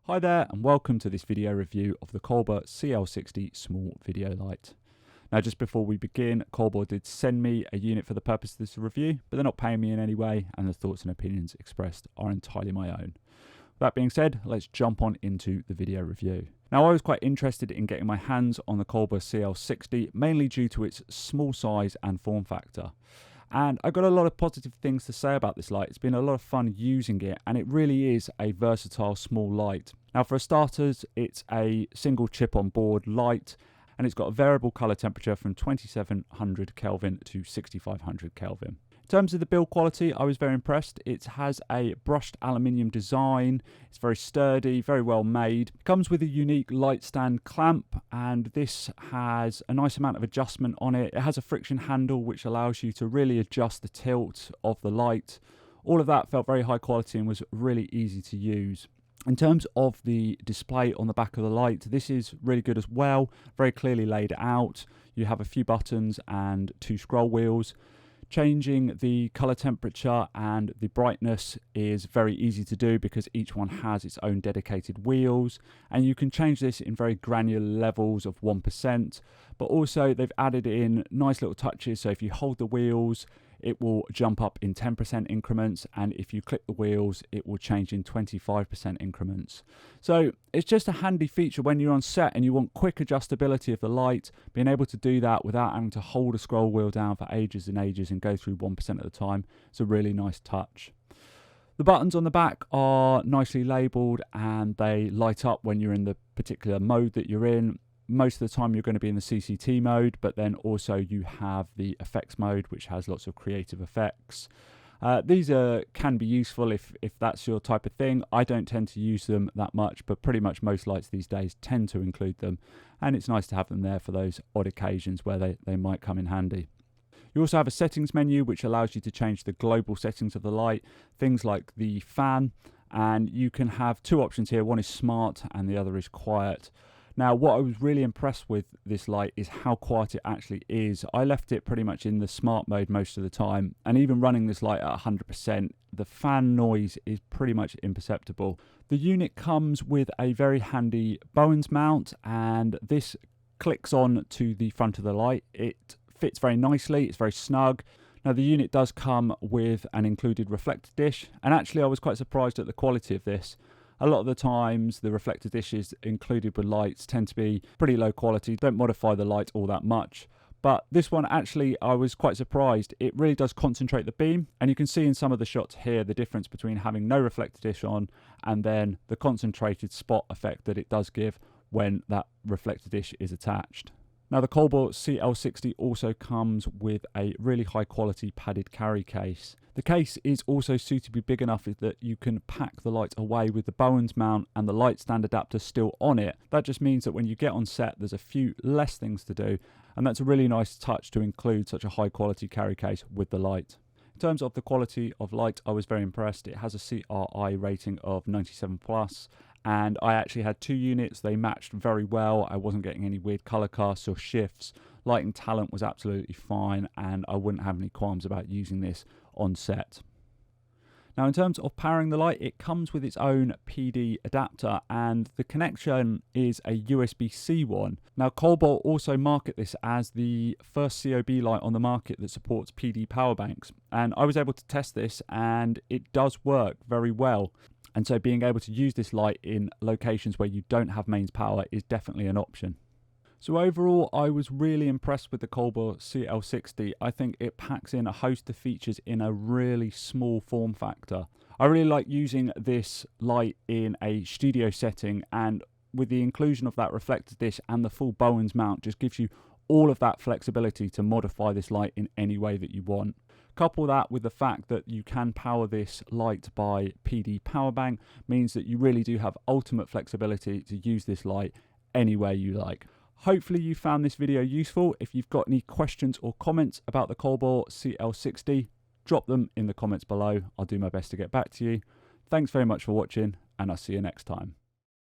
Hi there and welcome to this video review of the COLBOR CL60 small video light. Now just before we begin, COLBOR did send me a unit for the purpose of this review, but they're not paying me in any way and the thoughts and opinions expressed are entirely my own. That being said, let's jump on into the video review. Now I was quite interested in getting my hands on the COLBOR CL60 mainly due to its small size and form factor. And I got a lot of positive things to say about this light. It's been a lot of fun using it and it really is a versatile small light. Now for starters, it's a single chip on board light and it's got a variable color temperature from 2700 Kelvin to 6500 Kelvin. In terms of the build quality, I was very impressed. It has a brushed aluminium design. It's very sturdy, very well made. It comes with a unique light stand clamp, and this has a nice amount of adjustment on it. It has a friction handle which allows you to really adjust the tilt of the light. All of that felt very high quality and was really easy to use. In terms of the display on the back of the light, this is really good as well. Very clearly laid out. You have a few buttons and two scroll wheels. Changing the color temperature and the brightness is very easy to do because each one has its own dedicated wheels, and you can change this in very granular levels of 1%, but also they've added in nice little touches. So if you hold the wheels, it will jump up in 10% increments, and if you click the wheels, it will change in 25% increments. So it's just a handy feature when you're on set and you want quick adjustability of the light. Being able to do that without having to hold a scroll wheel down for ages and ages and go through 1% at a time, it's a really nice touch. The buttons on the back are nicely labelled and they light up when you're in the particular mode that you're in. Most of the time you're going to be in the CCT mode, but then also you have the effects mode, which has lots of creative effects. These can be useful if that's your type of thing. I don't tend to use them that much, but pretty much most lights these days tend to include them, and it's nice to have them there for those odd occasions where they might come in handy. You also have a settings menu which allows you to change the global settings of the light, things like the fan, and you can have two options here. One is smart and the other is quiet. Now, what I was really impressed with this light is how quiet it actually is. I left it pretty much in the smart mode most of the time, and even running this light at 100%, the fan noise is pretty much imperceptible. The unit comes with a very handy Bowens mount, and this clicks on to the front of the light. It fits very nicely, it's very snug. Now the unit does come with an included reflector dish, and actually I was quite surprised at the quality of this. A lot of the times the reflector dishes included with lights tend to be pretty low quality, don't modify the light all that much. But this one actually, I was quite surprised. It really does concentrate the beam, and you can see in some of the shots here the difference between having no reflector dish on and then the concentrated spot effect that it does give when that reflector dish is attached. Now the COLBOR CL60 also comes with a really high quality padded carry case. The case is also suitably big enough that you can pack the light away with the Bowens mount and the light stand adapter still on it. That just means that when you get on set there's a few less things to do, and that's a really nice touch to include such a high quality carry case with the light. In terms of the quality of light, I was very impressed. It has a CRI rating of 97+. And I actually had two units. They matched very well. I wasn't getting any weird color casts or shifts. Lighting talent was absolutely fine, and I wouldn't have any qualms about using this on set. Now in terms of powering the light, it comes with its own PD adapter, and the connection is a USB-C one. Now COLBOR also market this as the first COB light on the market that supports PD power banks, and I was able to test this and it does work very well. And so being able to use this light in locations where you don't have mains power is definitely an option. So overall, I was really impressed with the COLBOR CL60. I think it packs in a host of features in a really small form factor. I really like using this light in a studio setting, and with the inclusion of that reflector dish and the full Bowens mount just gives you all of that flexibility to modify this light in any way that you want. Couple that with the fact that you can power this light by PD power bank means that you really do have ultimate flexibility to use this light anywhere you like. Hopefully you found this video useful. If you've got any questions or comments about the COLBOR CL60, drop them in the comments below. I'll do my best to get back to you. Thanks very much for watching, and I'll see you next time.